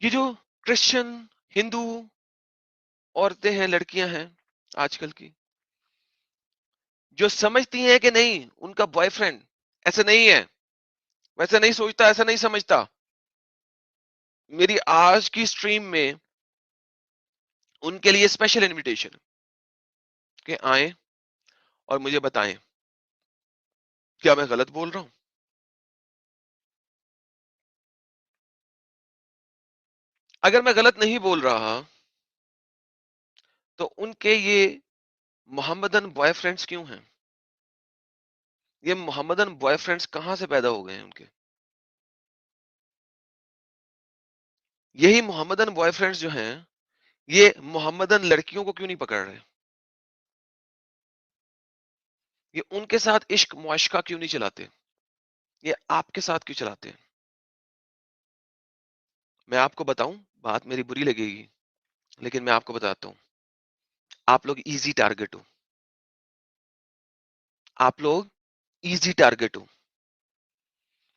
ये जो क्रिश्चियन, हिंदू औरतें हैं, लड़कियां हैं आजकल की, जो समझती हैं कि नहीं उनका बॉयफ्रेंड ऐसे नहीं है, वैसे नहीं सोचता, ऐसा नहीं समझता, मेरी आज की स्ट्रीम में उनके लिए स्पेशल इनविटेशन कि आए और मुझे बताएं क्या मैं गलत बोल रहा हूं। अगर मैं गलत नहीं बोल रहा तो उनके ये मोहम्मदन बॉयफ्रेंड्स क्यों हैं? ये मोहम्मदन बॉयफ्रेंड्स कहां से पैदा हो गए हैं उनके? यही मोहम्मदन बॉयफ्रेंड्स जो हैं, ये मोहम्मदन लड़कियों को क्यों नहीं पकड़ रहे? ये उनके साथ इश्क मुआशका क्यों नहीं चलाते? ये आपके साथ क्यों चलाते हैं? मैं आपको बताऊं, बात मेरी बुरी लगेगी, लेकिन मैं आपको बताता हूं, आप लोग इजी टारगेट हो। आप लोग इजी टारगेट हो।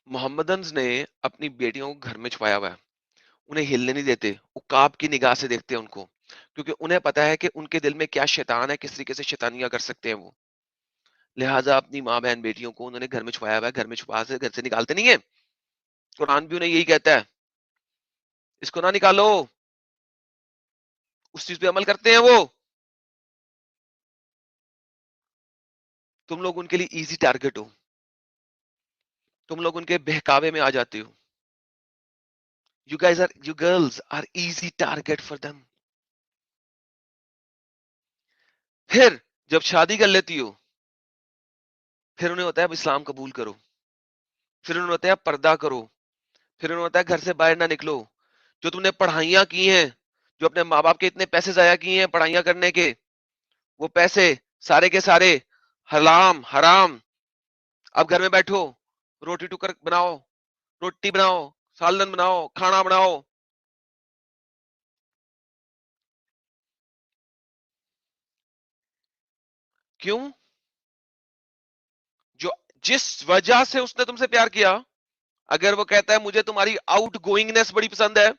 मोहम्मदन्स ने अपनी बेटियों को घर में छुपाया हुआ है, उन्हें हिलने नहीं देते, उकाब की निगाह से देखते हैं उनको, क्योंकि उन्हें पता है कि उनके दिल में क्या शैतान है, किस तरीके से शैतानियां कर सकते हैं वो। लिहाजा अपनी माँ बहन बेटियों को उन्होंने घर में छुपाया हुआ है, घर में छुपा से घर से निकालते नहीं है। कुरान भी उन्हें यही कहता है, इसको ना निकालो। उस चीज पे अमल करते हैं वो। तुम लोग उनके लिए इजी टारगेट हो। तुम लोग उनके बहकावे में आ जाते हो। You girls are easy target for them. फिर जब शादी कर लेती हो, फिर उन्हें होता है अब इस्लाम कबूल करो, फिर उन्हें होता है अब पर्दा करो, फिर उन्हें होता है घर से बाहर ना निकलो। जो तुमने पढ़ाइयां की हैं, जो अपने माँ बाप के इतने पैसे जाया किए हैं पढ़ाइयां करने के, वो पैसे सारे के सारे हराम हराम। अब घर में बैठो, रोटी टुकर बनाओ, रोटी बनाओ, सालन बनाओ, खाना बनाओ। क्यों? जो जिस वजह से उसने तुमसे प्यार किया, अगर वो कहता है मुझे तुम्हारी आउट गोइंगनेस बड़ी पसंद है,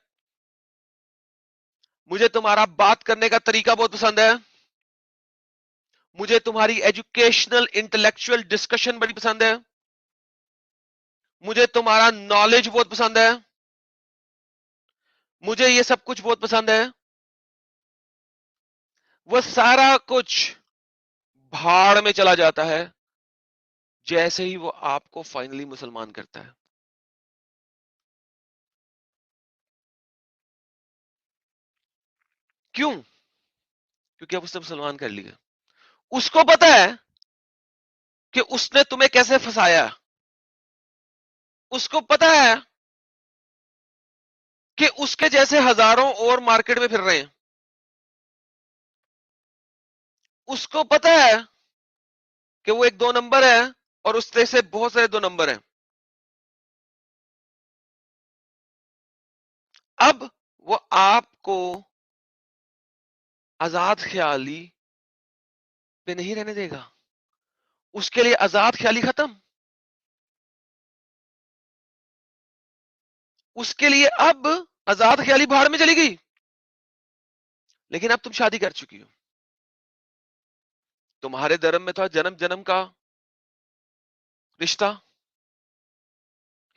मुझे तुम्हारा बात करने का तरीका बहुत पसंद है, मुझे तुम्हारी एजुकेशनल इंटेलेक्चुअल डिस्कशन बड़ी पसंद है, मुझे तुम्हारा नॉलेज बहुत पसंद है, मुझे ये सब कुछ बहुत पसंद है, वो सारा कुछ भाड़ में चला जाता है जैसे ही वो आपको फाइनली मुसलमान करता है। क्यों? क्योंकि अब उसने मुसलमान कर लिया। उसको पता है कि उसने तुम्हें कैसे फंसाया। उसको पता है कि उसके जैसे हजारों और मार्केट में फिर रहे हैं। उसको पता है कि वो एक दो नंबर है और उससे से बहुत सारे दो नंबर हैं। अब वो आपको आजाद ख्याली पे नहीं रहने देगा। उसके लिए आजाद ख्याली खत्म। उसके लिए अब आजाद ख्याली भाड़ में चली गई। लेकिन अब तुम शादी कर चुकी हो। तुम्हारे धर्म में था जन्म जन्म का रिश्ता।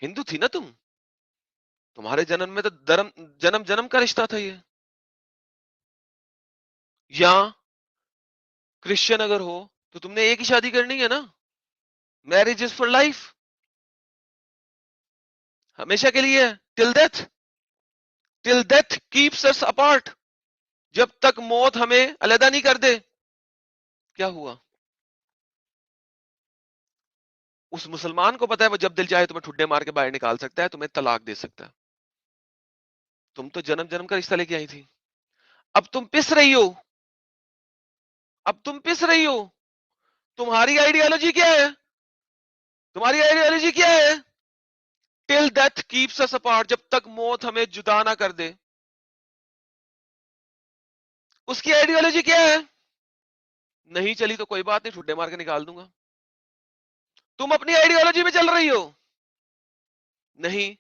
हिंदू थी ना तुम। तुम्हारे जन्म में तो धर्म जन्म जन्म का रिश्ता था ये। या क्रिश्चियन अगर हो तो तुमने एक ही शादी करनी है ना। Marriage is for life. हमेशा के लिए। Till death. Till death keeps us apart. जब तक मौत हमें अलग नहीं कर दे। क्या हुआ? उस मुसलमान को पता है वो जब दिल चाहे तुम्हें ठुड्डे मार के बाहर निकाल सकता है, तुम्हें तलाक दे सकता है। तुम तो जन्म जन्म का रिश्ता लेके आई थी। अब तुम पिस रही हो। अब तुम पिस रही हो। तुम्हारी आइडियोलॉजी क्या है? तुम्हारी आइडियोलॉजी क्या है? Till death keeps us apart. जब तक मौत हमें जुदा ना कर दे। उसकी आइडियोलॉजी क्या है? नहीं चली तो कोई बात नहीं, ठुड्डे मार के निकाल दूंगा। तुम अपनी आइडियोलॉजी में चल रही हो। नहीं,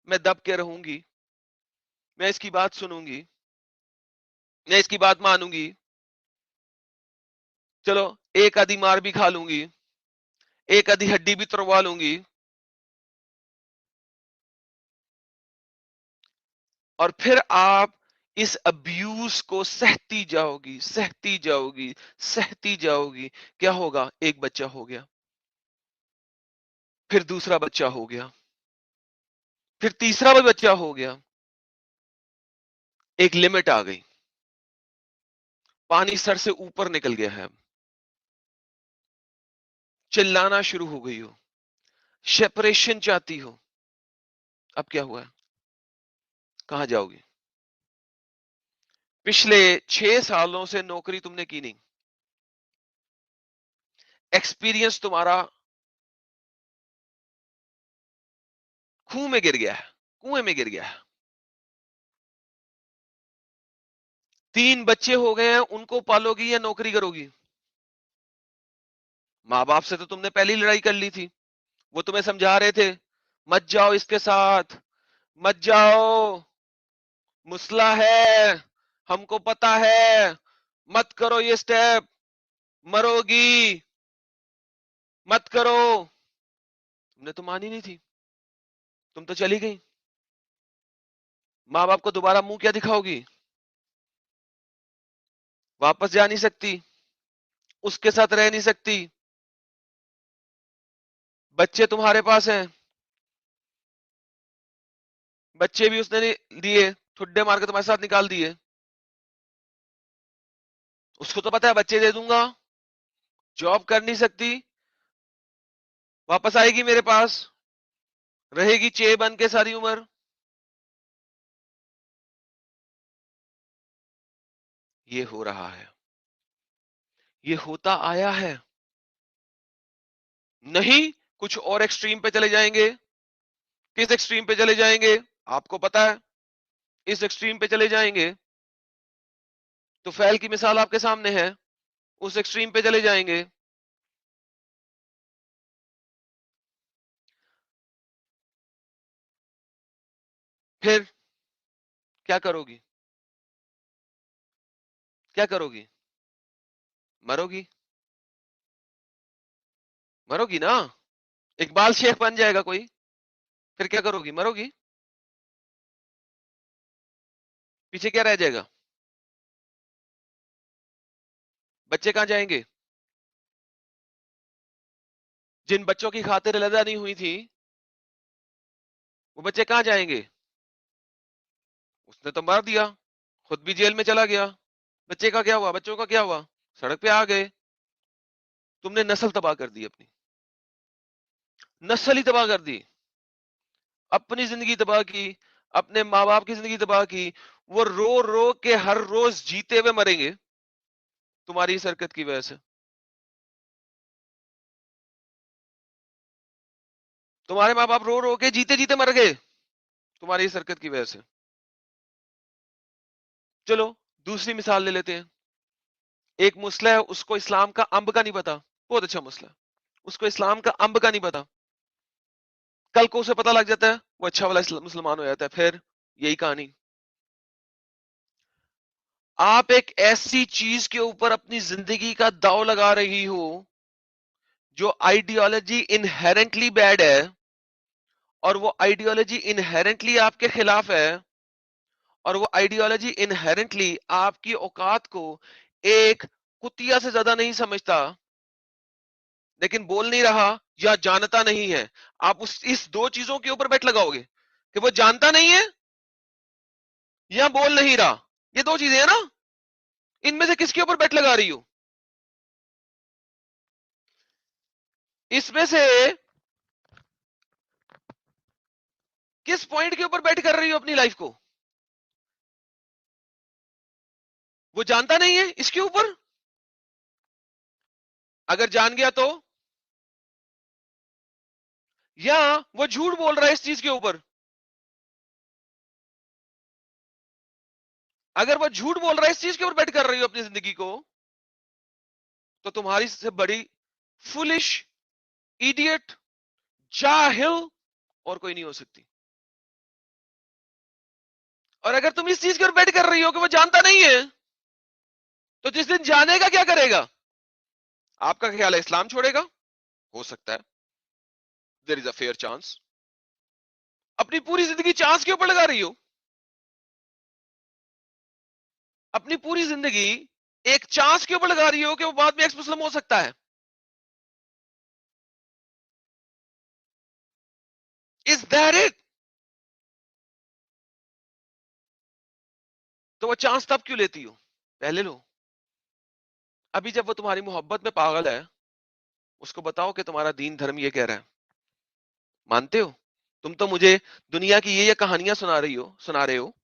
मैं दब के रहूंगी। मैं इसकी बात सुनूंगी, मैं इसकी बात मानूंगी, चलो एक आधी मार भी खा लूंगी, एक आधी हड्डी भी तुड़वा लूंगी, और फिर आप इस अब्यूज को सहती जाओगी, सहती जाओगी, सहती जाओगी। क्या होगा? एक बच्चा हो गया, फिर दूसरा बच्चा हो गया, फिर तीसरा भी बच्चा हो गया। एक लिमिट आ गई, पानी सर से ऊपर निकल गया है, चिल्लाना शुरू हो गई हो, सेपरेशन चाहती हो। अब क्या हुआ है? कहां जाओगी? पिछले 6 सालों से नौकरी तुमने की नहीं, एक्सपीरियंस तुम्हारा कुएं में गिर गया है, कुएं में गिर गया है। 3 बच्चे हो गए हैं, उनको पालोगी या नौकरी करोगी? माँ बाप से तो तुमने पहली लड़ाई कर ली थी, वो तुम्हें समझा रहे थे मत जाओ इसके साथ, मत जाओ, मुसला है, हमको पता है, मत करो ये स्टेप, मरोगी, मत करो। तुमने तो मानी नहीं थी, तुम तो चली गई। माँ बाप को दोबारा मुंह क्या दिखाओगी? वापस जा नहीं सकती, उसके साथ रह नहीं सकती, बच्चे तुम्हारे पास हैं, बच्चे भी उसने दिए, ठुड्डे मार के तुम्हारे साथ निकाल दिए। उसको तो पता है बच्चे दे दूंगा, जॉब कर नहीं सकती, वापस आएगी मेरे पास, रहेगी चे बन के सारी उम्र। ये हो रहा है, ये होता आया है। नहीं, कुछ और एक्सट्रीम पे चले जाएंगे। किस एक्सट्रीम पे चले जाएंगे? आपको पता है, इस एक्सट्रीम पे चले जाएंगे तो फैल की मिसाल आपके सामने है, उस एक्सट्रीम पे चले जाएंगे। फिर क्या करोगी? क्या करोगी? मरोगी, मरोगी ना। इकबाल शेख बन जाएगा कोई, फिर क्या करोगी? मरोगी, पीछे क्या रह जाएगा? बच्चे कहां जाएंगे? जिन बच्चों की खातिर लदा नहीं हुई थी, वो बच्चे कहां जाएंगे? उसने तो मार दिया, खुद भी जेल में चला गया, बच्चे का क्या हुआ? बच्चों का क्या हुआ? सड़क पे आ गए। तुमने नस्ल तबाह कर दी अपनी, नस्ल ही तबाह कर दी, अपनी जिंदगी तबाह की, अपने माँ बाप की जिंदगी तबाह की। वो रो रो के हर रोज जीते हुए मरेंगे तुम्हारी इस हरकत की वजह से। तुम्हारे माँ बाप रो रो के जीते जीते मर गए तुम्हारी इस हरकत की वजह से। चलो दूसरी मिसाल ले लेते हैं। एक मुस्लिम है, उसको इस्लाम का अंब का नहीं पता, बहुत अच्छा मुस्लिम, उसको इस्लाम का अंब का नहीं पता। कल को उसे पता लग जाता है, वो अच्छा वाला मुसलमान हो जाता है, फिर यही कहानी। आप एक ऐसी चीज के ऊपर अपनी जिंदगी का दांव लगा रही हो जो आइडियोलॉजी इनहेरेंटली बैड है, और वो आइडियोलॉजी इनहेरेंटली आपके खिलाफ है, और वो आइडियोलॉजी इनहेरेंटली आपकी औकात को एक कुतिया से ज्यादा नहीं समझता, लेकिन बोल नहीं रहा या जानता नहीं है। आप उस इस दो चीजों के ऊपर बेट लगाओगे कि वो जानता नहीं है या बोल नहीं रहा। ये दो चीजें हैं ना, इनमें से किसके ऊपर बेट लगा रही हो? इसमें से किस पॉइंट के ऊपर बेट कर रही हो अपनी लाइफ को? वो जानता नहीं है इसके ऊपर? अगर जान गया तो? या वो झूठ बोल रहा है इस चीज के ऊपर? अगर वो झूठ बोल रहा है इस चीज के ऊपर बेट कर रही हो अपनी जिंदगी को, तो तुम्हारी से बड़ी फुलिश, इडियट, जाहिल और कोई नहीं हो सकती। और अगर तुम इस चीज के ऊपर बेट कर रही हो कि वो जानता नहीं है, तो जिस दिन जानेगा क्या करेगा? आपका ख्याल है इस्लाम छोड़ेगा? हो सकता है, there is a fair chance. अपनी पूरी जिंदगी चांस के ऊपर लगा रही हो, अपनी पूरी जिंदगी एक चांस के ऊपर लगा रही हो कि वो बाद में एक्स मुस्लिम हो सकता है। Is that it? तो वो चांस तब क्यों लेती हो? पहले लो। अभी जब वो तुम्हारी मोहब्बत में पागल है, उसको बताओ कि तुम्हारा दीन धर्म ये कह रहा है, मानते हो? तुम तो मुझे दुनिया की ये कहानियां सुना रहे हो।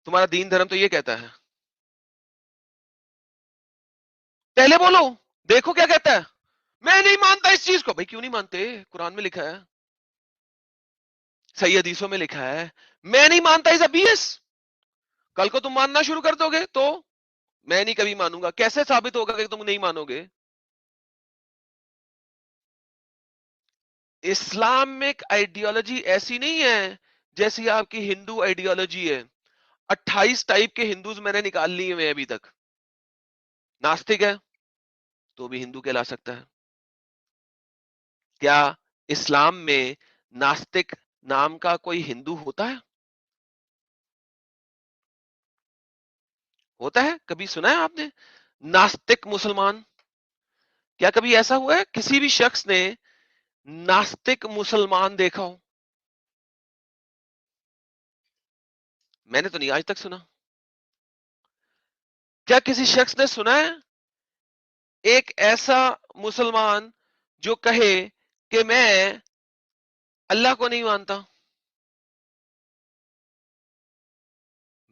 तुम्हारा दीन धर्म तो ये कहता है, पहले बोलो, देखो क्या कहता है। मैं नहीं मानता इस चीज को। भाई क्यों नहीं मानते? कुरान में लिखा है, सही हदीसों में लिखा है। मैं नहीं मानता इज बीएस। कल को तुम मानना शुरू कर दोगे तो मैं नहीं कभी मानूंगा। कैसे साबित होगा कि तुम नहीं मानोगे? इस्लामिक आइडियोलॉजी ऐसी नहीं है जैसी आपकी हिंदू आइडियोलॉजी है। 28 टाइप के हिंदूज मैंने निकाल लिए हैं अभी तक। नास्तिक है तो भी हिंदू कहला सकता है। क्या इस्लाम में नास्तिक नाम का कोई हिंदू होता है? होता है? कभी सुना है आपने नास्तिक मुसलमान? क्या कभी ऐसा हुआ है किसी भी शख्स ने नास्तिक मुसलमान देखा हो? मैंने तो नहीं आज तक सुना। क्या किसी शख्स ने सुना है एक ऐसा मुसलमान जो कहे कि मैं अल्लाह को नहीं मानता?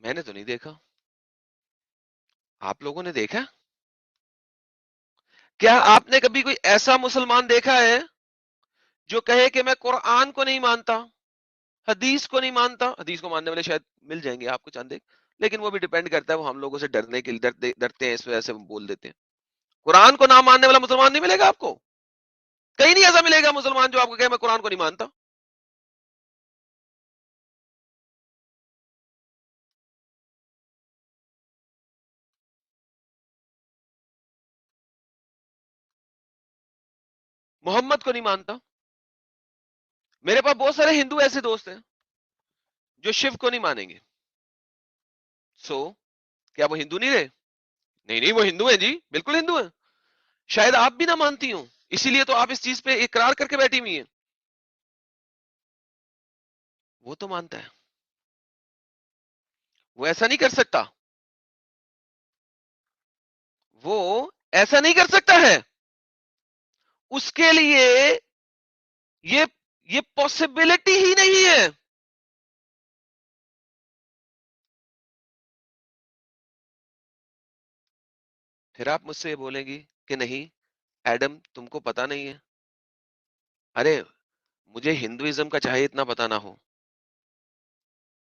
मैंने तो नहीं देखा। आप लोगों ने देखा? क्या आपने कभी कोई ऐसा मुसलमान देखा है जो कहे कि मैं कुरान को नहीं मानता, हदीस को नहीं मानता? हदीस को मानने वाले शायद मिल जाएंगे आपको चंद एक, लेकिन वो भी डिपेंड करता है, वो हम लोगों से डरने के लिए डरते हैं, इस वजह से बोल देते हैं। कुरान को ना मानने वाला मुसलमान नहीं मिलेगा आपको। कहीं नहीं ऐसा मिलेगा मुसलमान जो आपको कहे मैं कुरान को नहीं मानता। मोहम्मद को नहीं मानता। मेरे पास बहुत सारे हिंदू ऐसे दोस्त हैं जो शिव को नहीं मानेंगे। सो क्या वो हिंदू नहीं रहे? नहीं नहीं, वो हिंदू है जी, बिल्कुल हिंदू है। शायद आप भी ना मानती हो, इसीलिए तो आप इस चीज पे इकरार करके बैठी हुई है। वो तो मानता है, वो ऐसा नहीं कर सकता। वो ऐसा नहीं कर सकता है। उसके लिए ये ये पॉसिबिलिटी ही नहीं है। फिर आप मुझसे ये बोलेंगी कि नहीं एडम तुमको पता नहीं है। अरे मुझे हिंदुइज्म का चाहे इतना पता ना हो,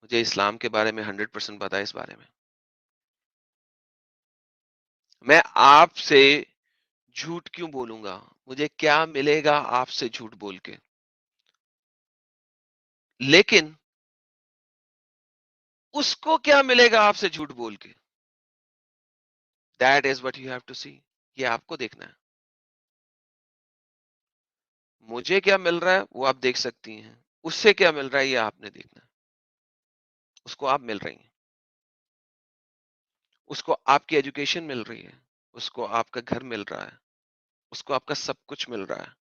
मुझे इस्लाम के बारे में 100% पता है। इस बारे में मैं आपसे झूठ क्यों बोलूंगा? मुझे क्या मिलेगा आपसे झूठ बोल के? लेकिन उसको क्या मिलेगा आपसे झूठ बोल के? That is what you have to see. ये आपको देखना है। मुझे क्या मिल रहा है वो आप देख सकती हैं, उससे क्या मिल रहा है ये आपने देखना है। उसको आप मिल रही हैं, उसको आपकी एजुकेशन मिल रही है, उसको आपका घर मिल रहा है, उसको आपका सब कुछ मिल रहा है।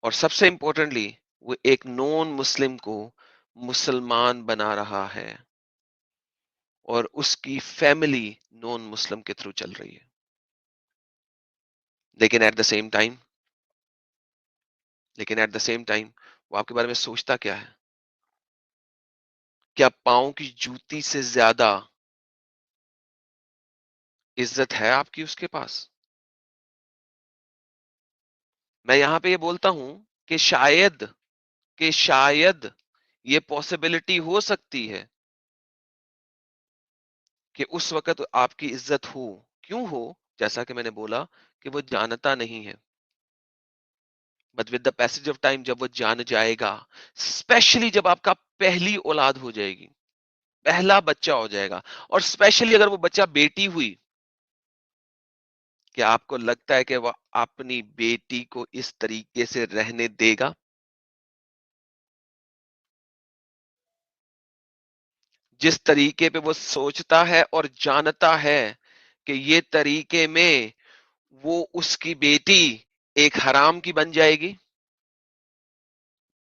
और सबसे इंपॉर्टेंटली वो एक नॉन मुस्लिम को मुसलमान बना रहा है, और उसकी फैमिली नॉन मुस्लिम के थ्रू चल रही है। लेकिन एट द सेम टाइम लेकिन एट द सेम टाइम वो आपके बारे में सोचता क्या है? क्या पाँव की जूती से ज्यादा इज्जत है आपकी उसके पास? मैं यहां पे ये बोलता हूं कि शायद ये पॉसिबिलिटी हो सकती है कि उस वक्त आपकी इज्जत हो। क्यों हो? जैसा कि मैंने बोला कि वो जानता नहीं है। But with the passage of time जब वो जान जाएगा, स्पेशली जब आपका पहली औलाद हो जाएगी, पहला बच्चा हो जाएगा, और स्पेशली अगर वो बच्चा बेटी हुई, क्या आपको लगता है कि वो अपनी बेटी को इस तरीके से रहने देगा? जिस तरीके पे वो सोचता है और जानता है कि ये तरीके में वो उसकी बेटी एक हराम की बन जाएगी।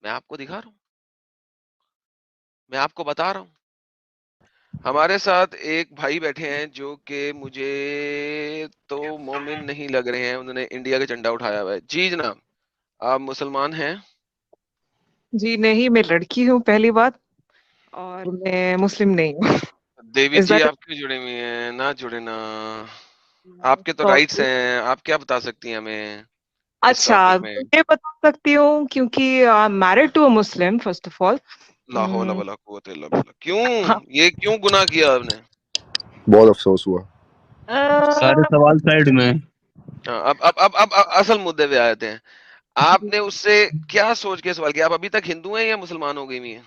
मैं आपको दिखा रहा हूं, मैं आपको बता रहा हूं। हमारे साथ एक भाई बैठे हैं जो कि मुझे तो मोमिन नहीं लग रहे हैं, उन्होंने इंडिया का झंडा उठाया हुआ है। जी जनाब, आप मुसलमान हैं? जी नहीं, मैं लड़की हूँ पहली बात, और मैं मुस्लिम नहीं हूँ। देवी इस जी बात आप क्यों जुड़े हुए हैं? ना जुड़े ना, आपके तो राइट्स सॉरी। हैं, आप क्या बता सकती हैं हमें इस अच्छा, टॉपिक में? ये बता सकती हूँ क्योंकि married to a Muslim first of all. ला हौला वला कुव्वत इल्ला बिल्लाह। क्यों? हाँ। ये क्यों गुनाह किया आपने? बहुत अफसोस हुआ। सारे सवाल साइड में। हाँ, अब असल मुद्दे पे आते हैं। आपने उससे क्या सोच के सवाल किया? आप अभी तक हिंदू हैं या मुसलमान हो गई हुई हैं?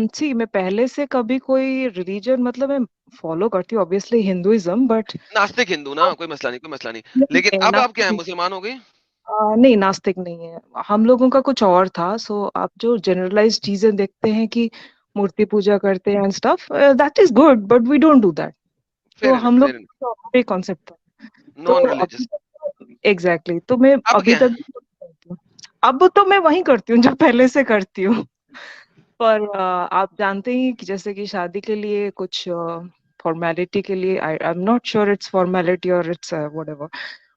सी मैं पहले से कभी कोई रिलीजन मतलब मैं फॉलो करती हूँ ऑब्वियसली हिंदुइज्म, बट नास्तिक हिंदू ना, कोई मसला नहीं, कोई मसला नहीं। नहीं लेकिन नहीं, अब आप क्या है, नास्तिक मुसलमान हो गई? नहीं, नास्तिक नहीं है। हम लोगों का कुछ और था। सो आप जो जनरलाइज चीजें देखते हैं कि मूर्ति पूजा करते हैं and stuff, that is good but we don't do that. तो फेयर इनफ, हम लोग फेयर इनफ। का और एक कॉन्सेप्ट था। तो नॉन अभी रिलीजियस। तक एग्जैक्टली तो मैं अब अभी क्या तक है? भी करती हूँ। अब तो मैं वही करती हूँ जो पहले से करती हूँ। पर आप जानते ही कि जैसे कि शादी के लिए कुछ फॉर्मेलिटी के लिए, I am not sure it's formality और इट्स व्हाटएवर,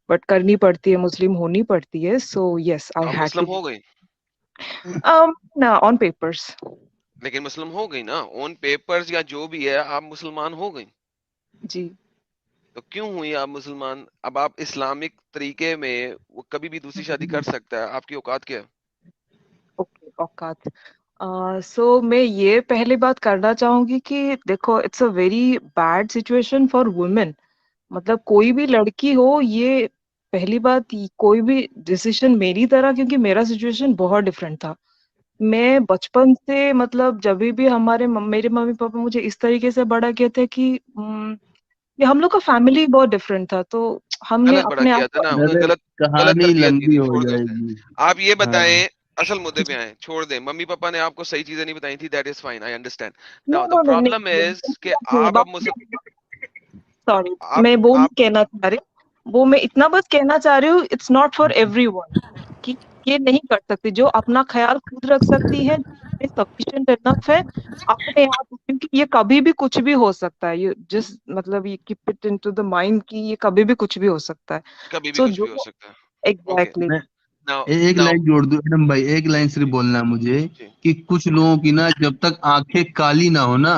बट करनी पड़ती है, मुस्लिम होनी पड़ती है। सो यस, आई आप हैड मुस्लिम टू। हो गई? ना ऑन पेपर्स। लेकिन मुस्लिम हो गई ना, ऑन पेपर्स या जो भी है, आप मुसलमान हो गई। जी। तो क्यों हुई आप मुसलमान? अब आप इस्लामिक तरीके में वो कभी भी दूसरी शादी कर सकता है, आपकी औकात क्या है? ओके, औकात। सो मैं ये पहली बात करना चाहूंगी कि देखो, it's a very bad situation for women. मतलब कोई भी लड़की हो, ये पहली बात, कोई भी डिसीजन मेरी तरह, क्योंकि मेरा सिचुएशन बहुत डिफरेंट था। मैं बचपन से मतलब जब भी मेरे मम्मी पापा मुझे इस तरीके से बड़ा किए थे कि ये हम लोग का फैमिली बहुत डिफरेंट था, तो हमने गलत बड़ा अपने आप किया था को। ना, उन्होंने अरे गलत गलत कहानी तरबियत दी लंबी थी, हो छोड़ दे उसे। जाएगी। आप ये हाँ। बताएं, असल मुद्दे पे आए, छोड़ दे। मम्मी पापा ने आपको सही चीजें नहीं बताई थी, that is fine, I understand. No now the no no, problem नहीं इज कि नहीं, आप अब बात सॉरी, आप मैं वो नहीं आप कहना चाह रही। वो मैं इतना बस कहना चाह रही हूँ, इट्स नॉट फॉर एवरीवन कि ये नहीं कर सकती। जो अपना ख्याल खुद रख सकती है, सफिशिएंट इनफ है अपने आप, क्योंकि ये कभी भी कुछ भी हो सकता है। ये जिस मतलब ये keep it into the mind कि ये कभी भी कुछ भी हो सकता है। कभी भी सो कुछ भी हो जो सकता है। Okay, exactly. मैं नाउ एक नाउ लाइन जोड़ दूं एडम भाई, एक लाइन सिर्फ बोलना है मुझे जी, कि कुछ लोगों की ना जब तक आंखें काली ना हो ना,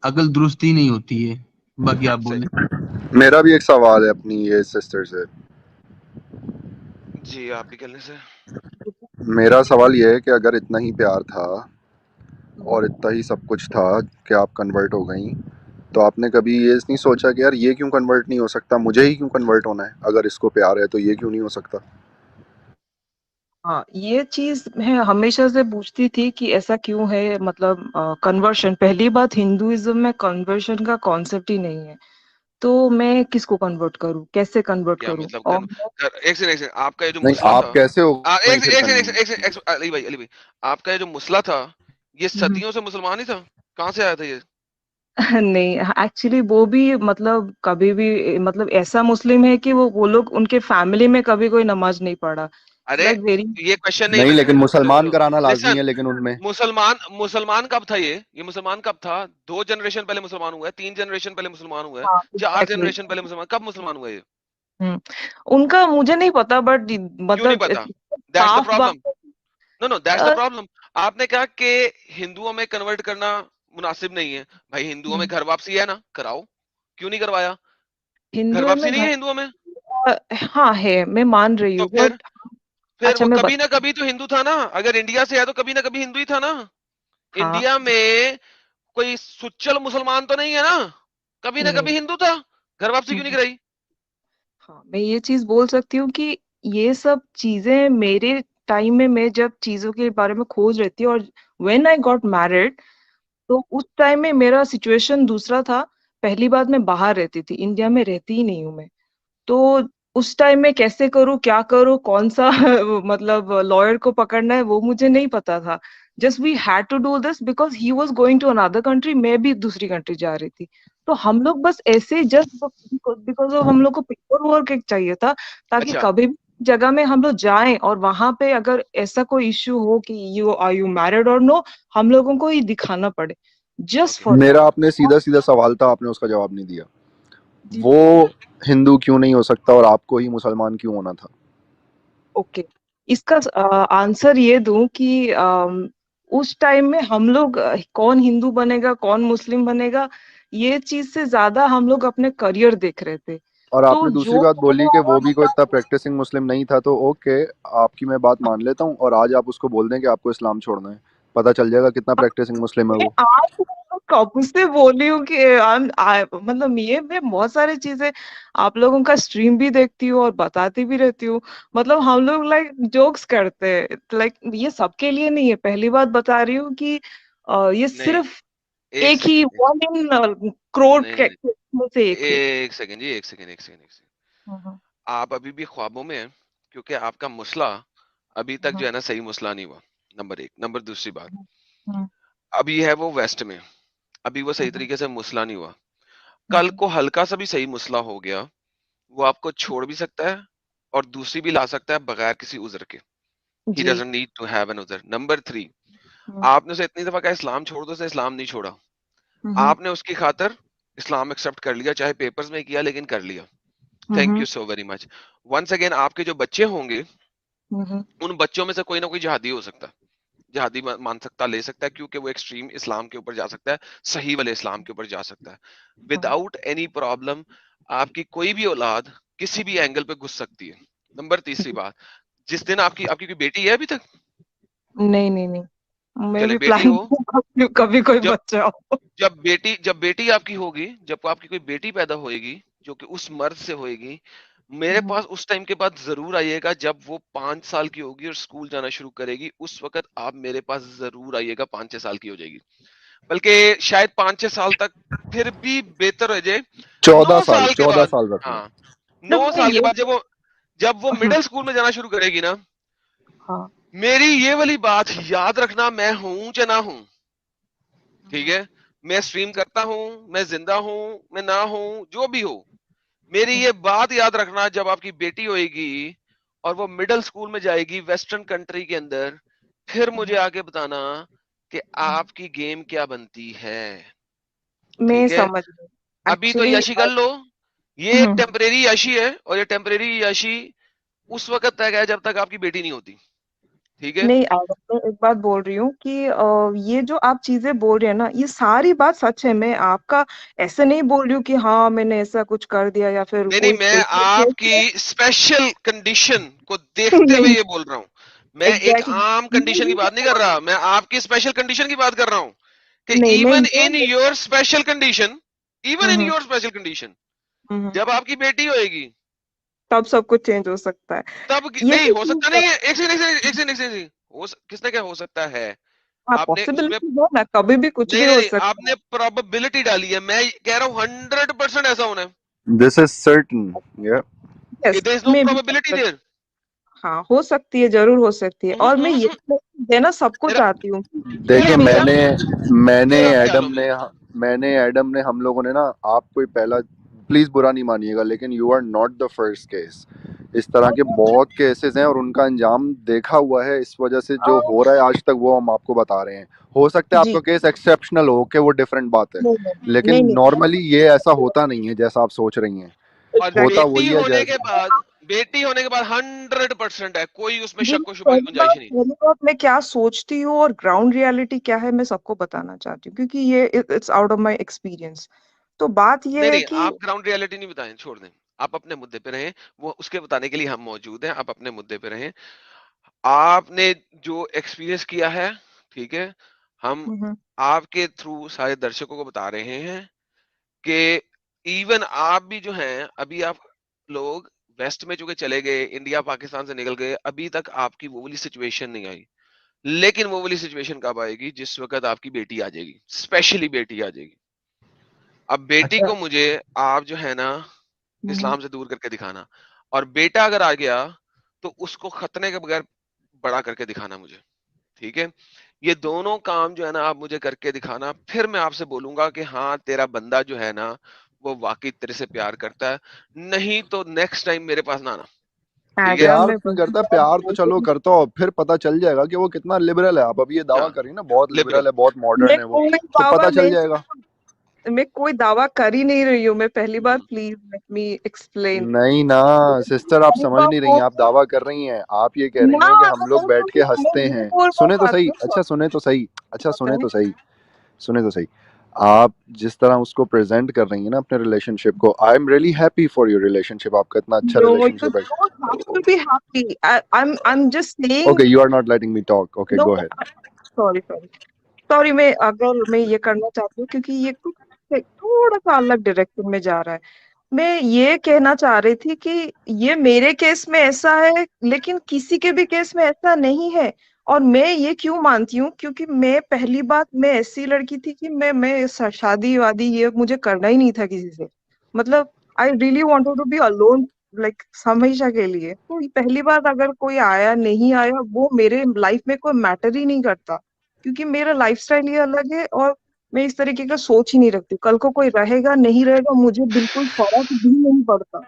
अकल दुरुस्त ही नहीं होती है। बाकी आप सही। बोले। मेरा भी एक सवाल है अपनी ये सिस्टर से। जी, आप भी कहने से। मेरा सवाल ये है कि अगर इतना ही प्यार था और इतना ही सब कुछ था कि आप कन्वर्ट हो गई, तो आपने कभी ये नहीं सोचा कि यार ये क्यों कन्वर्ट नहीं हो सकता, मुझे ही क्यों कन्वर्ट होना है? अगर इसको प्यार है तो ये क्यों नहीं हो सकता? हाँ, ये चीज मैं हमेशा से पूछती थी कि ऐसा क्यों है। मतलब कन्वर्शन, पहली बात, हिंदुइज्म में कन्वर्शन का कॉन्सेप्ट ही नहीं है। तो मैं किसको कन्वर्ट करूँ, कैसे कन्वर्ट क्या करूँ? मतलब और एक सेकंड, आपका ये जो नहीं, मुसला था, आप कैसे हो गई एक फिर एक सेकंड, कन्वर्ट? अली भाई, अली भाई, आपका ये जो मुसला था, ये हम्म। सदियों से मुसलमान ही था? कहाँ से आया था ये? नहीं, एक्चुअली वो भी मतलब कभी भी मतलब ऐसा मुस्लिम है कि वो लोग, उनके फैमिली में कभी कोई नमाज नहीं पढ़ा। अरे, लाइक वेरी। ये क्वेश्चन नहीं नहीं, बनेगा। लेकिन सुनो मुसलमान सुनो, कराना लाजमी लिसन। है लेकिन उनमें। मुसलमान मुसलमान कब था ये मुसलमान कब था? 2 जनरेशन पहले मुसलमान हुआ है, 3 जनरेशन पहले मुसलमान हुआ है, हाँ, 4 एग्जैक्टली। जनरेशन पहले मुसलमान, कब मुसलमान हुआ ये? हम्म। उनका मुझे नहीं पता, बट क्यों नहीं मतलब पता? दैट्स द साफ बात problem. No no, that's the है। प्रॉब्लम। आपने कहा कि हिंदुओं में कन्वर्ट करना मुनासिब नहीं है। भाई, हिंदुओं में घर वापसी है ना, कराओ। क्यों नहीं करवाया? घर हिंदुओं वापसी में नहीं घर, है हिंदुओं में? हाँ है, मैं मान रही तो हूँ, बट फिर अच्छा वो मैं कभी बता। ना कभी तो हिंदू था ना। अगर इंडिया से है तो कभी ना कभी हिंदू ही था ना। हाँ। इंडिया में कोई सुच्चल मुसलमान तो नहीं है ना, कभी ना नहीं। कभी हिंदू था। घर वापसी क्यों नहीं हम्म, कराई? हाँ, मैं ये चीज बोल सकती हूँ कि ये सब चीजें मेरे टाइम में, मैं जब चीजों के बारे में खोज रही थी, और व्हेन आई गॉट मैरिड, तो उस टाइम में मेरा सिचुएशन दूसरा था। पहली बात, मैं बाहर रहती थी, इंडिया में रहती ही नहीं हूँ मैं। तो उस टाइम में कैसे करूँ, क्या करूँ, कौन सा मतलब लॉयर को पकड़ना है, वो मुझे नहीं पता था। Just we had to do this because he was going to another country, मैं भी दूसरी कंट्री जा रही थी। तो हम लोग बस ऐसे जस्ट बिकॉज ऑफ हम लोग को पेपर वर्क एक चाहिए था, ताकि अच्छा, कभी भी जगह में हम लोग जाएं और वहां पे अगर ऐसा कोई इश्यू हो कि यू मैरिड और नो, हम लोगों को ही दिखाना पड़े, जस्ट ओके, फॉर मेरा दैट। आपने सीधा सीधा सवाल था, आपने उसका जवाब नहीं दिया। जी। वो हिंदू क्यों नहीं हो सकता और आपको ही मुसलमान क्यों होना था? ओके, इसका आंसर ये दूं कि उस टाइम में हम लोग कौन हिंदू बनेगा कौन मुस्लिम बनेगा, ये चीज से ज्यादा हम लोग अपने करियर देख रहे थे। और तो आपने दूसरी जो बात बोली कि वो भी कोई इतना बनेगा, प्रैक्टिसिंग मुस्लिम नहीं था, तो ओके, आपकी मैं बात मान लेता हूँ। और आज आप उसको बोल दें कि आपको इस्लाम छोड़ना है, पता चल जाएगा कितना प्रैक्टिसिंग मुस्लिम है मैं वो। आज कब से बोली हूँ कि मतलब ये मैं बहुत सारी चीजें आप लोगों का स्ट्रीम भी देखती हूँ और बताती भी रहती हूँ। मतलब हम लोग लाइक जोक्स करते हैं, लाइक ये सबके लिए नहीं है, पहली बात बता रही हूँ कि ये नहीं, सिर्फ एक एक ही, सेकंड, वन इन करोड़ नहीं, नहीं, नहीं, में से एक है। एक सेकंड जी, एक सेकंड, एक सेकंड, एक सेकंड। हम्म, आप अभी भी ख्वाबों में हैं, क्योंकि आपका मसला अभी तक हम्म, जो है ना सही मसला नहीं हुआ। नंबर एक। नंबर दूसरी बात, हम्म, अभी है वो वेस्ट में, अभी वो सही हम्म, तरीके से मसला नहीं हुआ। कल हम्म, को हल्का सा भी सही मसला हो गया, वो आपको छोड़ भी सकता है और दूसरी भी ला सकता है बगैर किसी उज़र के। ही जी। Doesn't need to have an उज़र। नंबर 3, हम्म, आपने उसे इतनी दफा कहा इस्लाम छोड़ दो, उसने इस्लाम नहीं छोड़ा। हम्म, आपने उसकी खातिर इस्लाम एक्सेप्ट कर लिया, चाहे पेपर्स में किया, लेकिन कर लिया। Thank hmm, you so very much. Once again, आपके जो बच्चे होंगे, हम्म, उन बच्चों में से कोई ना कोई जिहादी हो सकता है, जिहादी मान सकता, ले सकता है, क्योंकि वो एक्सट्रीम इस्लाम के ऊपर जा सकता है, सही वाले इस्लाम के ऊपर जा सकता है हम्म, विदाउट एनी प्रॉब्लम। आपकी कोई भी औलाद किसी भी एंगल पे घुस सकती है। नंबर तीसरी बात, जिस दिन आपकी आपकी कोई बेटी है अभी तक? नहीं नहीं नहीं, मैं चले भी बेटी प्लान हो, कभी कभी कोई जब बच्चा हो। जब बेटी आपकी होगी, जब आपकी कोई बेटी पैदा होएगी जो कि उस मर्द से होएगी, मेरे हम्म, पास उस टाइम के बाद जरूर आइएगा, जब वो 5 साल की होगी और स्कूल जाना शुरू करेगी, उस वक्त आप मेरे पास जरूर आइएगा। 5-6 साल की हो जाएगी, बल्कि शायद 5-6 साल तक फिर भी बेहतर हो जाए। चौदह नौ साल साल के 14 बाद, साल रख लो। हाँ, मतलब 9 साल के बाद जब वो हम्म, मिडिल स्कूल में जाना शुरू करेगी ना, हाँ, मेरी ये वाली बात याद रखना, मैं हूं चाहे ना हूं, ठीक हम्म, है? मैं स्ट्रीम करता हूं, मैं जिंदा हूं, मैं ना हूं, जो भी हो, मेरी हम्म, ये बात याद रखना, जब आपकी बेटी होएगी और वो मिडिल स्कूल में जाएगी वेस्टर्न कंट्री के अंदर, फिर मुझे हम्म, आके बताना कि हम्म। आपकी गेम क्या बनती है। मैं ठीक है? समझ गई अभी तो एक्चुअली। यशी कर लो, ये एक टेम्परेरी यशी है, और ये टेम्परेरी यशी उस वक्त तक है जब तक आपकी बेटी नहीं होती। ठीक है? नहीं, मैं एक बात बोल रही हूँ कि ये जो आप चीजें बोल रहे हैं ना, ये सारी बात सच है। मैं आपका ऐसे नहीं बोल रही हूँ कि हाँ मैंने ऐसा कुछ कर दिया या फिर नहीं, नहीं, कोई मैं स्पेशल केस है। आपकी स्पेशल कंडीशन को देखते हुए नहीं, ये बोल रहा हूँ। मैं एक एग्जैक्टली आम कंडीशन की बात नहीं कर रहा, मैं आपकी स्पेशल कंडीशन की बात कर रहा हूँ कि नहीं, मैं इवन ये in your special condition, even in hmm, your special condition, hmm, जब आपकी बेटी होएगी, तब सब कुछ चेंज हो सकता है। ये नहीं जो हो सकता, चीज है, नहीं है, एक सेकंड, एक सेकंड, एक सेकंड, एक सेकंड, किसने क्या हो सकता है? हाँ, आपने उसमें, पॉसिबिलिटी है ना, कभी भी कुछ नहीं, भी नहीं, हो नहीं, सकता आपने प्रोबेबिलिटी डाली है, मैं कह रहा हूँ 100% ऐसा होना है। This is certain. या है। यस, देयर इज नो मे भी प्रोबेबिलिटी देयर। हाँ, हो सकती है, जरूर हो सकती है। और मैं ये देना सबको मेरा चाहती हूँ। ये देखिए, मेरा मेरा मैंने मेरा ख्याल एडम हो ने गया। हम लोगों ने ना, आप कोई पहला, प्लीज बुरा नहीं मानिएगा, लेकिन you are not the first case. इस तरह के बहुत केसेस हैं और उनका अंजाम देखा हुआ है। इस वजह से जो हो रहा है आज तक, वो हम आपको बता रहे हैं। हो सकता है आपका जी, केस एक्सेप्शनल हो के, वो डिफरेंट बात है, नहीं लेकिन नहीं नहीं, नॉर्मली ये ऐसा होता नहीं है जैसा आप सोच रही हैं। और होता एग्जैक्टली। वही है जैसा। बेटी होने के बाद 100% है, कोई उसमें जी, शक व शुबा की गुंजाइश ही नहीं। पहली बात मैं क्या सोचती हूँ और ग्राउंड रियलिटी क्या है, मैं सबको बताना चाहती हूँ, क्योंकि ये it's out of my experience. तो बात नहीं, ये है नहीं, कि आप ग्राउंड रियलिटी नहीं बताएं, छोड़ दें। आप अपने मुद्दे पे रहें, वो उसके बताने के लिए हम मौजूद हैं। आप अपने मुद्दे पे रहें। आपने जो एक्सपीरियंस किया है, ठीक है, हम हम्म, आपके थ्रू सारे दर्शकों को बता रहे हैं कि इवन आप भी जो हैं, अभी आप लोग वेस्ट में चूंकि चले गए, इंडिया पाकिस्तान से निकल गए, अभी तक आपकी वो वाली सिचुएशन नहीं आई। लेकिन वो वाली सिचुएशन कब आएगी? जिस वक्त आपकी बेटी आ जाएगी, स्पेशली बेटी आ जाएगी। अब बेटी अच्छा को मुझे आप जो है ना इस्लाम से दूर करके दिखाना, और बेटा अगर आ गया तो उसको खतने के बगैर बड़ा करके दिखाना मुझे, ठीक है? ये दोनों काम जो है ना आप मुझे करके दिखाना, फिर मैं आपसे बोलूंगा कि हाँ तेरा बंदा जो है ना वो वाकई तेरे से प्यार करता है। नहीं तो नेक्स्ट टाइम मेरे पास ना आना, ठीक है? ऐसा प्यार मैं नहीं करता, प्यार तो चलो करता हो, फिर पता चल जाएगा कि वो कितना लिबरल है। आप अभी ये दावा हाँ, कर रही है ना बहुत लिबरल लिबरल। है, बहुत मैं मॉडर्न है वो, कोई तो दावा पता चल नहीं जाएगा। मैं कोई दावा कर ही नहीं रही हूँ। मैं पहली बार, प्लीज लेट मी एक्सप्लेन। नहीं ना सिस्टर, आप समझ नहीं रही हैं, आप दावा कर रही हैं। आप ये कह रही ना हैं कि हम लोग बैठ के मैं हंसते ये हैं। बोल सुने तो सही, पाती हूँ। अच्छा सुने तो सही, अच्छा सुने बताएं। तो सही, सुने तो सही। आप जिस तरह उसको प्रेजेंट कर रही हैं ना अपने रिलेशनशिप को, I am really happy for your relationship, आपका इतना अच्छा No, you रिलेशनशिप है। don't have to be happy. I'm just saying. Okay, you are not letting me talk, okay No, go ahead. sorry, sorry. Sorry, मैं ये करना चाहती हूँ क्योंकि ये कुछ थोड़ा सा अलग डायरेक्शन में जा रहा है। मैं ये कहना चाह रही थी कि ये मेरे केस में ऐसा है, लेकिन किसी के भी केस में ऐसा नहीं है। और मैं ये क्यों मानती हूँ, क्योंकि मैं पहली बात, मैं ऐसी लड़की थी कि मैं शादी वादी ये मुझे करना ही नहीं था किसी से। मतलब I really wanted to be alone, like हमेशा के लिए। तो पहली बात, अगर कोई आया नहीं आया वो मेरे लाइफ में कोई मैटर ही नहीं करता, क्योंकि मेरा लाइफस्टाइल ही अलग है। और मैं इस तरीके का सोच ही नहीं रखती। कल को कोई रहेगा नहीं रहेगा मुझे बिल्कुल फर्क भी नहीं पड़ता।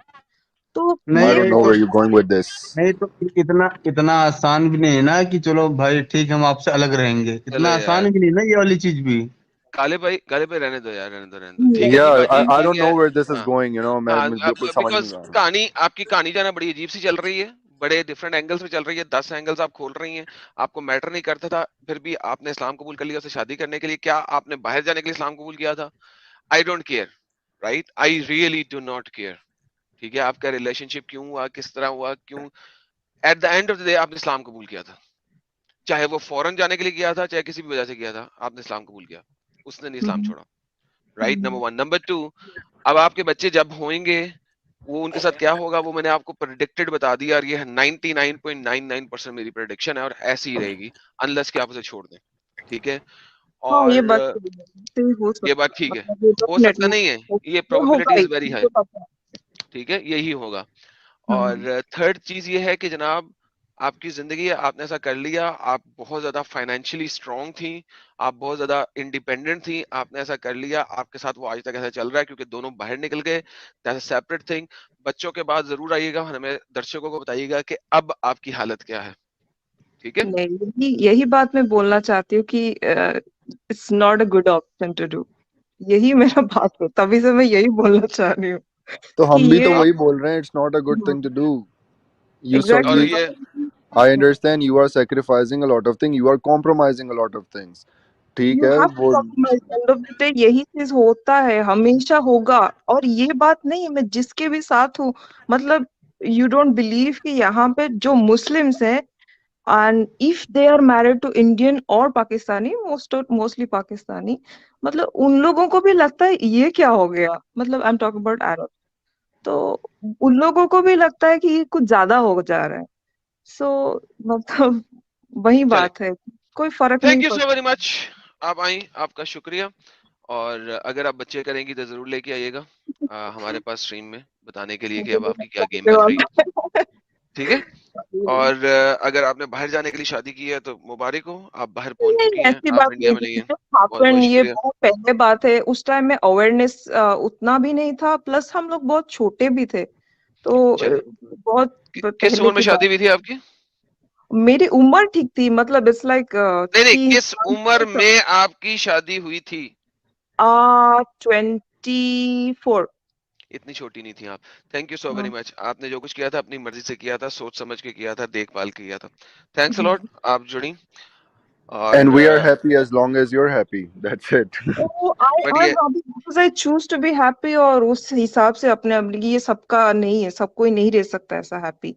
तो आई नहीं ये डोंट नहीं नो तो where you going with this. नहीं तो इतना इतना आसान भी नहीं है ना कि चलो भाई ठीक हम आपसे अलग रहेंगे, चलो इतना यार, आसान भी नहीं ना ये वाली चीज भी। काले भाई रहने दो यार, रहने दो, रहने दो। ठीक है या जी आई बाजी, आई ठीक डोंट है। नो वेयर दिस इज हाँ गोइंग, यू नो, मैं हाँ, मुझे बिल्कुल समझ नहीं बिकॉज आ रहा। कहानी आपकी, कहानी जो है ना बड़ी अजीब सी चल रही है, बड़े डिफरेंट एंगल्स में चल रही है। 10 एंगल्स आप खोल रही हैं। आपको मैटर नहीं करता था, फिर भी आपने इस्लाम कबूल कर लिया उससे शादी करने के लिए। क्या आपने बाहर जाने के लिए इस्लाम कबूल किया था? I don't care, right? I really do not care, ठीक है? आपका रिलेशनशिप क्यों हुआ, किस तरह हुआ, क्यों, at the end of the day आपने इस्लाम कबूल किया था। चाहे वो फॉरेन जाने के लिए किया था, चाहे किसी भी वजह से किया था, आपने इस्लाम कबूल किया, उसने नहीं इस्लाम छोड़ा, right? Number one. Number two, अब आपके बच्चे जब होंगे, वो उनके साथ क्या होगा वो मैंने आपको प्रेडिक्टेड बता दिया, और ये 99.99% मेरी प्रेडिक्शन है, और ऐसी ही रहेगी अनलेस कि आप उसे छोड़ दें, ठीक है? हाँ, ये और बात सही है। तो ये हो ये सकता बात है, ठीक है, मतलब ये हो सकता डेफिनेटली नहीं है, ये होगा प्रोबेबिलिटी ही, इज वेरी मुझे हाई, पता है। ठीक है? यही होगा। हम्म। और थर्ड चीज ये है कि जनाब, आपकी जिंदगी है, आपने ऐसा कर लिया, आप बहुत ज्यादा फाइनेंशियली स्ट्रांग थी, आप बहुत ज्यादा इंडिपेंडेंट थी, आपने ऐसा कर लिया, आपके साथ वो आज तक ऐसा चल रहा है क्योंकि दोनों बाहर निकल गए, दैट्स अ सेपरेट थिंग। बच्चों के बाद जरूर आइएगा, हमें दर्शकों को बताइएगा कि अब आपकी हालत क्या है, ठीक है? नहीं, यही बात मैं बोलना चाहती हूँ कि it's not a good option to do. यही मेरा बात है, तभी से मैं यही बोलना चाह रही हूँ तो कि हम भी तो ये वही बोल रहे हैं, it's not a good thing to do. You so और एग्जैक्टली। you, ये I understand you are sacrificing a lot of things, you are compromising a lot of things, ठीक यू है हैव टू वो। Compromise, end of the day यही चीज होता है, हमेशा होगा। और ये बात नहीं, मैं जिसके भी साथ हूँ, मतलब यू डोंट बिलीव कि यहाँ पे जो मुस्लिम्स हैं, and if they are married to Indian और पाकिस्तानी, मोस्टली पाकिस्तानी, मतलब उन लोगों को भी लगता है ये क्या हो गया। मतलब I am talking about Arab. तो उन लोगों को भी लगता है कि ये कुछ ज्यादा हो जा रहा है। सो मतलब वही चले, बात है, कोई फर्क नहीं थैंक यू सो पड़ता। वेरी मच, आप आई, आपका शुक्रिया। और अगर आप बच्चे करेंगी तो जरूर लेके आइएगा हमारे पास स्ट्रीम में, बताने के लिए कि मुझे अब भी आपकी क्या गेम लगता बन रही है, है ठीक है? नहीं, और अगर आपने बाहर जाने के लिए शादी की है तो मुबारक हो, आप बाहर पहुंच चुकी नहीं, हैं, ऐसी आप बात इंडिया नहीं में नहीं है। है। जो बहुत बहुत हैपेंड, ये शुक्रिया। बहुत पहले बात है। उस टाइम में अवेयरनेस उतना भी नहीं था, प्लस हम लोग बहुत छोटे भी थे। तो चले, बहुत किस पहले उम्र में की शादी बात। हुई थी आपकी? मेरी उम्र ठीक थी, मतलब इट्स लाइक नहीं नहीं, थ्री किस उम्र में आपकी शादी हुई थी? 24। इतनी छोटी नहीं थी आप। Thank you so very much, आपने जो कुछ किया था अपनी मर्जी से किया था, सोच समझ के किया था, देखभाल किया था। थैंक्स अ लॉट, आप जुड़ी। And और we are happy as long as you're happy, that's it. तो आई बट आई ये am happy because I choose to be happy. और उस हिसाब से अपने अपने ये सबका नहीं है, सब कोई नहीं रह सकता ऐसा हैप्पी।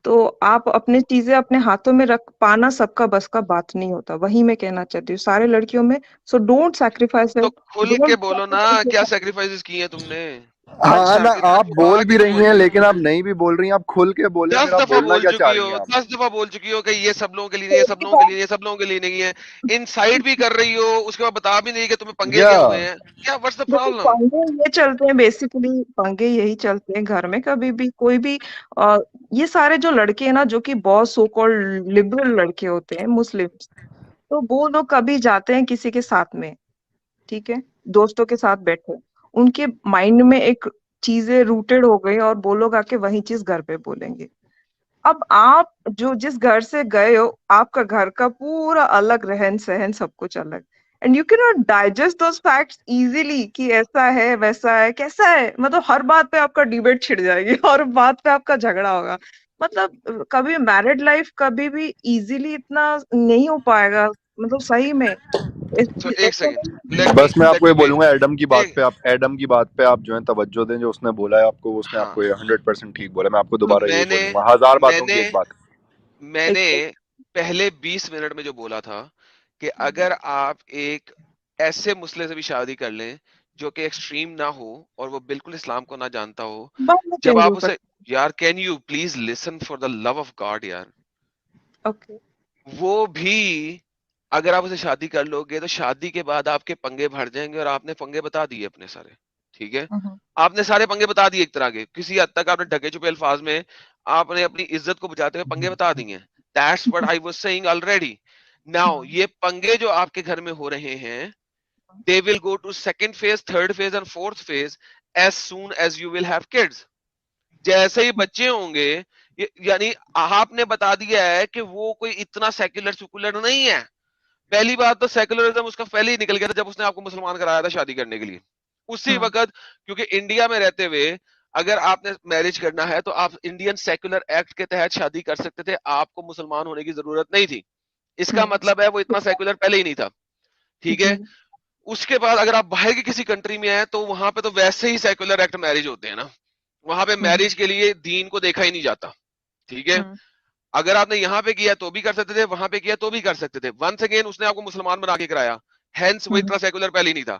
तो आप अपनी चीजें अपने हाथों में रख पाना सबका बस का बात नहीं होता, वही मैं कहना चाहती हूँ सारे लड़कियों में। सो डोंट सैक्रिफाइस तो इट, खुल के डोंट बोलो ना, क्या सैक्रिफाइस। सेक्रीफाइसेस किए हैं तुमने? हाँ ना, शाकिरा आप तू बोल आ भी क्यों रही बोल हैं रही हो? लेकिन आप नहीं भी बोल रही हैं, आप खुल के बोले, 10 फिर आप दफा बोलना बोल क्या चाह चुकी रही हो, हैं आप? 10 दफा बोल चुकी हो कि ये सब लोगों के लिए नहीं है, सब पहली लोगों के बात, लिए नहीं है, सब लोगों के लिए नहीं है। इनसाइड भी कर रही हो, उसके बाद बता भी नहीं कि तुम्हें पंगे या क्या हुए हैं। क्या व्हाट्स द देखो प्रॉब्लम? पंगे ये चलते हैं, बेसिकली पंगे यही चलते हैं घर में, कभी भी कोई भी आ, ये सारे जो लड़के हैं ना, जो कि बहुत सो कॉल्ड लिबरल लड़के होते हैं, मुस्लिम्स, तो वो लोग कभी जाते हैं किसी के साथ में, ठीक है, दोस्तों के साथ बैठे, उनके माइंड में एक चीजें रूटेड हो गई और वो लोग आके वही चीज घर पे बोलेंगे। अब आप जो जिस घर से गए हो, आपका घर का पूरा अलग रहन सहन, सब कुछ अलग, and you can not digest those facts easily कि ऐसा है वैसा है कैसा है, मतलब हर बात पे आपका डिबेट छिड़ जाएगी हर बात पे आपका झगड़ा होगा। मतलब कभी मैरिड लाइफ कभी भी इजीली इतना नहीं हो पाएगा, मतलब सही में सो एक ऐसा सेकंड, नहीं। बस मैं आपको ये लेट मी बोलूंगा, एडम की बात एक पे आप, एडम की बात पे आप जो है तवज्जो दें, जो उसने बोला है आपको, उसने हाँ, आपको ये 100% ठीक बोला। मैं आपको तो दोबारा यही मैंने बोलूंगा, हजार बातों मैंने की एक बात। मैंने एक पहले 20 मिनट में जो बोला था कि अगर आप एक ऐसे मुस्लिम से भी शादी कर लें जो कि एक्सट्रीम ना हो और वो बिल्कुल इस्लाम को ना जानता हो, बात में जब चेंज आप हो उसे, सकता यार can you please listen for the love of God यार, है। ओके। वो भी अगर आप उसे शादी कर लोगे तो शादी के बाद आपके पंगे भर जाएंगे, और आपने पंगे बता दिए अपने सारे, ठीक है, आपने सारे पंगे बता दिए एक तरह के, किसी हद तक आपने ढके छुपे अल्फाज में आपने अपनी इज्जत को बचाते हुए पंगे बता दिए। That's what I was saying already. Now ये पंगे जो आपके घर में हो रहे हैं, they will go to second phase, third phase and fourth phase as soon as you will have kids। जैसे ही बच्चे होंगे, यानी आपने बता दिया है कि वो कोई इतना सेक्युलर सेकुलर नहीं है। पहली बात तो सेकुलरिज्म उसका पहले ही निकल गया था जब उसने आपको मुसलमान कराया था शादी करने के लिए, उसी वक्त। क्योंकि इंडिया में रहते हुए अगर आपने मैरिज करना है तो आप इंडियन सेकुलर एक्ट के तहत शादी कर सकते थे, आपको मुसलमान होने की जरूरत नहीं थी। इसका मतलब है वो इतना सेकुलर पहले ही नहीं था, ठीक है। जी। उसके बाद अगर आप बाहर की किसी कंट्री में हैं तो वहां पे तो वैसे ही सेकुलर एक्ट मैरिज होते हैं ना, वहां पे मैरिज के लिए दीन को देखा ही नहीं जाता, ठीक है। अगर आपने यहाँ पे किया तो भी कर सकते थे, वहां पे किया तो भी कर सकते थे। वंस अगेन उसने आपको मुसलमान बना के कराया, हेंस वो इतना सेकुलर पहले ही नहीं था।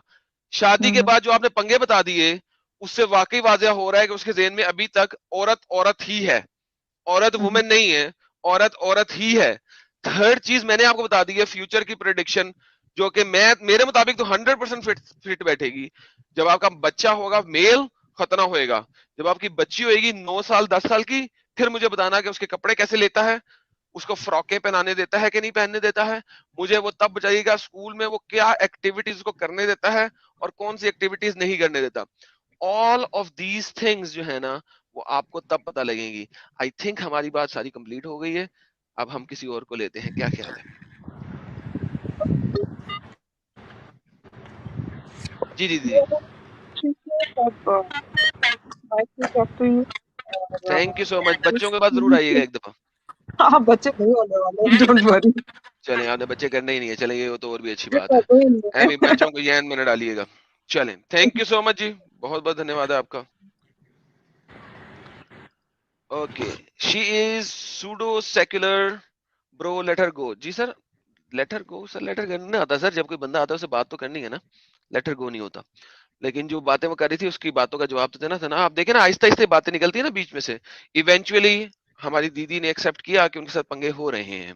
शादी के बाद जो आपने पंगे बता दिए, उससे वाकई वाजह हो रहा है कि उसके जेहन में अभी तक औरत औरत ही है, औरत वुमेन नहीं है, औरत औरत ही है। थर्ड चीज मैंने आपको बता दी है, फ्यूचर की प्रेडिक्शन, जो कि मैं मेरे मुताबिक तो 100% फिट बैठेगी। जब आपका बच्चा होगा मेल, खतना होएगा। जब आपकी बच्ची होएगी 9 साल 10 साल की, फिर मुझे बताना कि उसके कपड़े कैसे लेता है, उसको फ्रॉकें पहनाने देता है कि नहीं पहनने देता है। मुझे वो तब बताइएगा स्कूल में वो क्या एक्टिविटीज को करने देता है और कौन सी एक्टिविटीज नहीं करने देता। ऑल ऑफ दीज थिंग्स जो है ना, वो आपको तब पता लगेगी। आई थिंक हमारी बात सारी कंप्लीट हो गई है, अब हम किसी और को लेते हैं, क्या ख्याल है? जी जी जी। ठीक है, अब nice to talk to you, और थैंक यू सो मच, बच्चों के पास जरूर आइएगा इस- एक दफा। हाँ, बच्चे नहीं होने वाले, डोंट वरी। चलें, आपने बच्चे करने ही नहीं है, चलें ये तो और भी अच्छी ये बात है। करते ही नहीं एमी है। बच्चों को यह में न डालिएगा। चलें, थैंक यू सो मच जी, बहुत बहुत धन्यवाद है आपका। Okay, she is pseudo secular bro, let her go. जी sir, let her go sir, let her करना आता सर, जब कोई बंदा आता है उसे बात तो करनी है ना, लेट हर गो नहीं होता। लेकिन जो बातें वो कर रही थी उसकी बातों का जवाब तो देना था ना। आप देखें ना, आहिस्ता आहिस्ता बातें निकलती है ना बीच में से, इवेंचुअली हमारी दीदी ने एक्सेप्ट किया कि उनके साथ पंगे हो रहे हैं।